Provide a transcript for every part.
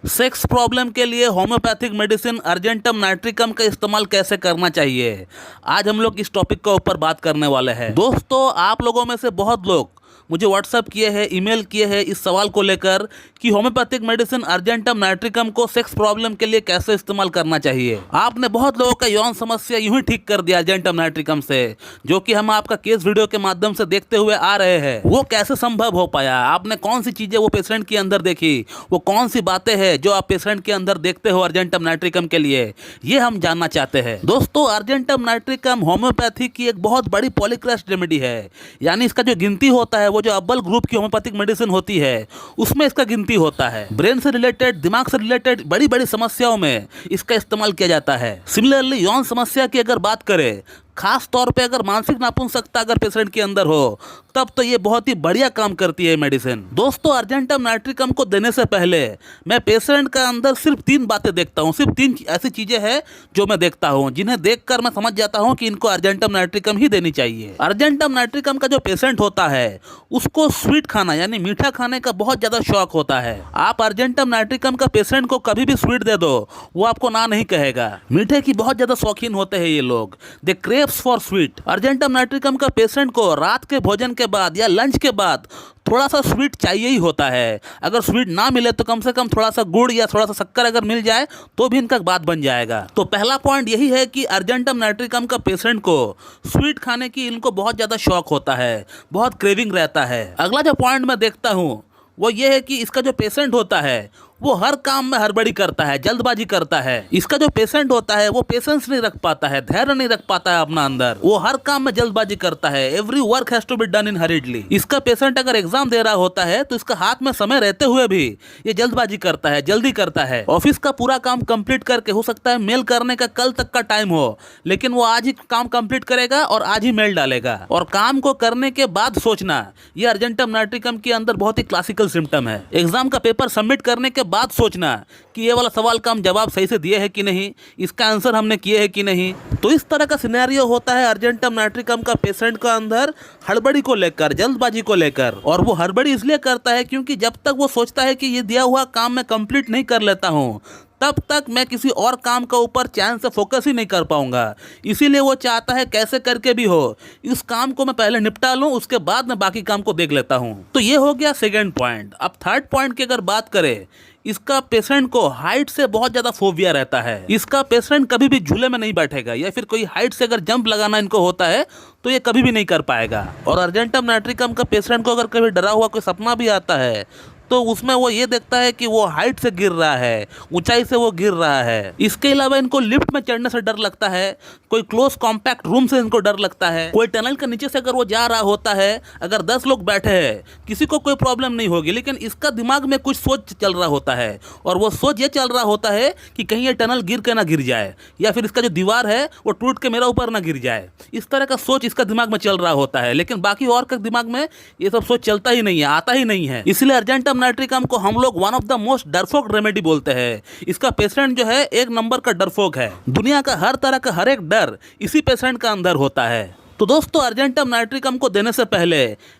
Sex problem के लिए homeopathic medicine argentum nitricum का इस्तेमाल कैसे करना चाहिए, आज हम लोग इस टॉपिक के ऊपर बात करने वाले हैं। दोस्तों, आप लोगों में से बहुत लोग मुझे व्हाट्सअप किए हैं, ईमेल किए हैं इस सवाल को लेकर कि होम्योपैथिक मेडिसिन अर्जेंटम नाइट्रिकम को सेक्स प्रॉब्लम के लिए कैसे इस्तेमाल करना चाहिए। आपने बहुत लोगों का यौन समस्या यूं ही ठीक कर दिया अर्जेंटम नाइट्रिकम से, जो कि हम आपका केस वीडियो के माध्यम से देखते हुए आ रहे हैं। वो कैसे संभव हो पाया? आपने कौन सी चीजें वो पेशेंट के अंदर देखी, वो कौन सी बातें हैं जो आप पेशेंट के अंदर देखते हो अर्जेंटम नाइट्रिकम के लिए, ये हम जानना चाहते हैं। दोस्तों, अर्जेंटम नाइट्रिकम होम्योपैथी की एक बहुत बड़ी पॉलीक्रेश रेमेडी है, यानी इसका जो गिनती होता है वो जो अव्वल ग्रुप की होम्योपैथिक मेडिसिन होती है उसमें इसका गिनती होता है। ब्रेन से रिलेटेड, दिमाग से रिलेटेड बड़ी बड़ी समस्याओं में इसका इस्तेमाल किया जाता है। सिमिलरली यौन समस्या की अगर बात करें, खास तौर पे अगर मानसिक नापुंसकता अगर पेशेंट के अंदर हो, तब तो ये बहुत ही बढ़िया काम करती है मेडिसिन। दोस्तों, अर्जेंटम नाइट्रिकम को देने से पहले मैं पेशेंट का अंदर सिर्फ 3 बातें देखता हूँ। सिर्फ 3 ऐसी चीजें हैं जो मैं देखता हूँ, जिन्हें देखकर मैं समझ जाता हूँ कि इनको अर्जेंटम नाइट्रिकम ही देनी चाहिए। अर्जेंटम नाइट्रिकम का जो पेशेंट होता है उसको स्वीट खाना यानी मीठा खाने का बहुत ज्यादा शौक होता है। आप अर्जेंटम नाइट्रिकम का पेशेंट को कभी भी स्वीट दे दो, वो आपको ना नहीं कहेगा। मीठे की बहुत ज्यादा शौकीन होते हैं ये लोग, they craves for sweet. Argentum nitricum का पेशेंट को रात के भोजन के बाद या लंच के बाद थोड़ा सा स्वीट चाहिए ही होता है। अगर स्वीट ना मिले तो कम से कम थोड़ा सा गुड़ या थोड़ा सा शक्कर अगर मिल जाए तो भी इनका बात बन जाएगा। तो पहला पॉइंट यही है कि अर्जेंटम नाइट्रिकम का पेशेंट को स्वीट खाने की इनको बहुत ज़्यादा शौक होता है, बहुत क्रेविंग रहता है। अगला जो पॉइंट मैं देखता हूँ वो ये है कि इसका जो पेशेंट होता है वो हर काम में हड़बड़ी करता है, जल्दबाजी करता है। इसका जो पेशेंट होता है वो पेशेंस नहीं रख पाता है, धैर्य नहीं रख पाता है अपना अंदर, वो हर काम में जल्दबाजी करता है। Every work has to be done in hurriedly. इसका पेशेंट अगर एग्जाम दे रहा होता है तो इसका हाथ में समय रहते हुए भी ये जल्दबाजी करता है, जल्दी करता है। ऑफिस का पूरा काम कंप्लीट करके, हो सकता है मेल करने का कल तक का टाइम हो, लेकिन वो आज ही काम कंप्लीट करेगा और आज ही मेल डालेगा। और काम को करने के बाद सोचना, ये अर्जेंटम नाइट्रिकम के अंदर बहुत ही क्लासिकल सिम्टम है। एग्जाम का पेपर सबमिट करने के बाद सोचना कि ये वाला सवाल का हम जवाब सही से दिए है कि नहीं, इसका आंसर हमने किए है कि नहीं। तो इस तरह का सिनेरियो होता है अर्जेंटम नाइट्रिकम का पेशेंट का अंदर, हड़बड़ी को लेकर, जल्दबाजी को लेकर। और वो हड़बड़ी इसलिए करता है क्योंकि जब तक वो सोचता है कि ये दिया हुआ काम मैं कंप्लीट नहीं कर लेता हूँ, तब तक मैं किसी और काम का ऊपर चैन से फोकस ही नहीं कर पाऊंगा। इसीलिए वो चाहता है कैसे करके भी हो इस काम को मैं पहले निपटा लूं, उसके बाद मैं बाकी काम को देख लेता हूं। तो ये हो गया सेकंड पॉइंट। अब थर्ड पॉइंट की अगर बात करें, इसका पेशेंट को हाइट से बहुत ज्यादा फोबिया रहता है। इसका पेशेंट कभी भी झूले में नहीं बैठेगा, या फिर कोई हाइट से अगर जंप लगाना इनको होता है तो ये कभी भी नहीं कर पाएगा। और अर्जेंटम नाइट्रिकम का पेशेंट को अगर कभी डरा हुआ कोई सपना भी आता है तो उसमें वो ये देखता है कि वो हाइट से गिर रहा है, ऊंचाई से वो गिर रहा है। इसके अलावा इनको लिफ्ट में चढ़ने से डर लगता है, कोई क्लोज कॉम्पैक्ट रूम से इनको डर लगता है, कोई टनल के नीचे से अगर वो जा रहा होता है, अगर 10 लोग बैठे हैं किसी को कोई प्रॉब्लम नहीं होगी, लेकिन इसका दिमाग में कुछ सोच चल रहा होता है, और वो सोच ये चल रहा होता है कि कहीं ये टनल गिर के ना गिर जाए, या फिर इसका जो दीवार है वो टूट के मेरा ऊपर ना गिर जाए। इस तरह का सोच इसका दिमाग में चल रहा होता है, लेकिन बाकी और का दिमाग में ये सब सोच चलता ही नहीं है, आता ही नहीं है। इसलिए अर्जेंटम नाइट्रिकम को हम लोग वन ऑफ द मोस्ट डरपोक रेमेडी बोलते हैं। इसका पेशेंट जो है एक नंबर का डरपोक है। दुनिया का हर तरह का हर एक डर इसी पेशेंट का अंदर होता है। तो दोस्तों, अर्जेंटम नाइट्रिकम को देने से पहले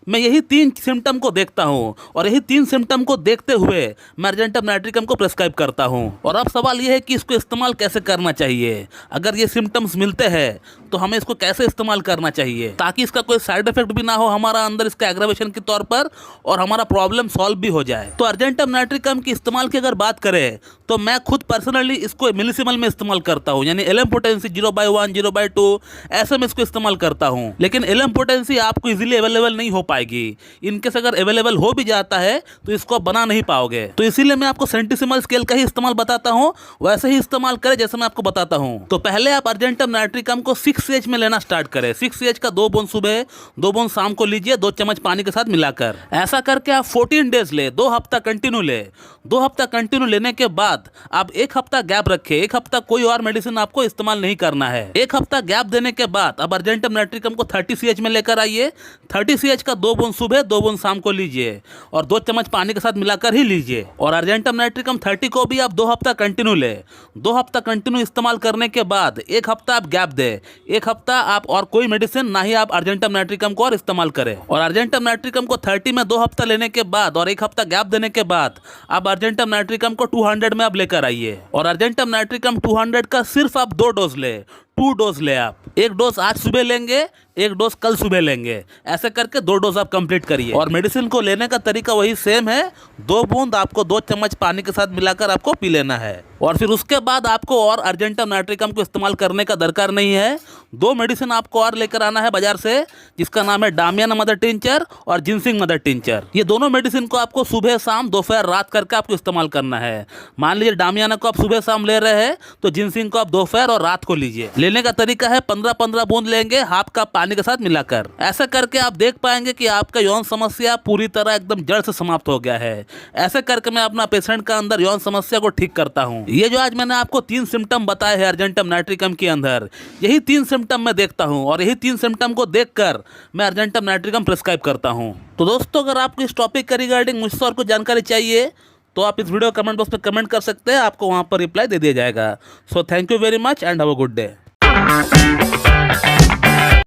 मैं यही 3 सिम्टम को देखता हूं, और यही 3 सिम्टम को देखते हुए मैं अर्जेंटम नाइट्रिकम को प्रेस्क्राइब करता हूं। और अब सवाल यह है कि इसको इस्तेमाल कैसे करना चाहिए। अगर ये सिम्टम्स मिलते हैं तो हमें इसको कैसे इस्तेमाल करना चाहिए ताकि इसका कोई साइड इफेक्ट भी ना हो हमारा अंदर, इसका एग्रावेशन के तौर पर, और हमारा प्रॉब्लम सॉल्व भी हो जाए। तो अर्जेंटम नाइट्रिकम के इस्तेमाल की अगर बात करें तो मैं खुद पर्सनली इसको मिलीसिमल में इस्तेमाल करता हूँ, यानी एलएम पोटेंसी 0/1, 0/2 ऐसे में इसको इस्तेमाल करता हूँ। लेकिन एलएम पोटेंसी आपको इजीली अवेलेबल नहीं हो पाएगी। इनकेस अगर अवेलेबल हो भी जाता है तो इसको आप बना नहीं पाओगे। तो इसीलिए मैं आपको सेंटिसिमल स्केल का ही इस्तेमाल बताता हूँ, वैसे ही इस्तेमाल करें जैसे मैं आपको बताता हूँ। तो पहले आप अर्जेंटम नाइट्रिकम को 6 में लेना स्टार्ट करें। 6 का 2 बूंद सुबह, 2 बूंद शाम को लीजिए, 2 चम्मच पानी के साथ मिलाकर। ऐसा करके आप 14 डेज ले, 2 हफ्ता कंटिन्यू ले। 2 हफ्ता कंटिन्यू लेने के बाद आप 1 हफ्ता गैप रखें। 1 हफ्ता कोई और मेडिसिन आपको इस्तेमाल नहीं करना है। 1 हफ्ता गैप देने के बाद अब अर्जेंटम नाइट्रिकम को 30 CH में लेकर आइए। 30 CH का 2 बूंद सुबह, 2 बूंद शाम को लीजिए, और 2 चम्मच पानी के साथ मिलाकर ही लीजिए। और अर्जेंटम नाइट्रिकम 30 को भी आप 2 हफ्ता कंटिन्यू ले। 2 हफ्ता कंटिन्यू इस्तेमाल करने के बाद 1 हफ्ता आप गैप दे। एक हफ्ता आप और कोई मेडिसिन ना ही आप अर्जेंटम नाइट्रिकम को और इस्तेमाल करें। और अर्जेंटम नाइट्रिकम को 30 में 2 हफ्ता लेने के बाद और 1 हफ्ता गैप देने के बाद आप अर्जेंटम नाइट्रिकम को 200 में आप लेकर आइए। और अर्जेंटम नाइट्रिकम 200 का सिर्फ आप 2 डोज ले, 2 डोज ले आप। 1 डोज आज सुबह लेंगे, 1 डोज कल सुबह लेंगे, ऐसे करके 2 डोज आप कंप्लीट करिए। और मेडिसिन को लेने का तरीका वही सेम है, 2 बूंद आपको 2 चम्मच पानी के साथ मिलाकर आपको पी लेना है। और फिर उसके बाद आपको और अर्जेंटम नाइट्रिकम को इस्तेमाल करने का दरकार नहीं है। 2 मेडिसिन आपको और लेकर आना है बाजार से, जिसका नाम है डामियन मदर टिंचर और जिनसिंग मदर टिंचर। ये दोनों मेडिसिन को आपको सुबह शाम दोपहर रात करके आपको इस्तेमाल करना है। मान लीजिए डामियाना को आप सुबह शाम ले रहे हैं तो जिनसिंग को आप दोपहर और रात को लीजिए। लेने का तरीका है 15-15 बूंद लेंगे हाफ कप पानी के साथ मिलाकर। ऐसा करके आप देख पाएंगे कि आपका यौन समस्या पूरी तरह एकदम जड़ से समाप्त हो गया है। ऐसे करके मैं अपना पेशेंट का अंदर यौन समस्या को ठीक करता हूँ। ये जो आज मैंने आपको 3 सिम्टम बताए हैं अर्जेंटम नाइट्रिकम के अंदर, यही 3 सिम्टम मैं देखता हूँ और यही 3 सिम्टम को देखकर मैं अर्जेंटम नाइट्रिकम प्रिस्क्राइब करता हूँ। तो दोस्तों, अगर आपको इस टॉपिक के रिगार्डिंग मुझसे और कुछ जानकारी चाहिए तो आप इस वीडियो कमेंट बॉक्स में कमेंट कर सकते हैं, आपको वहाँ पर रिप्लाई दे दिया जाएगा। So thank you very much and have a good day.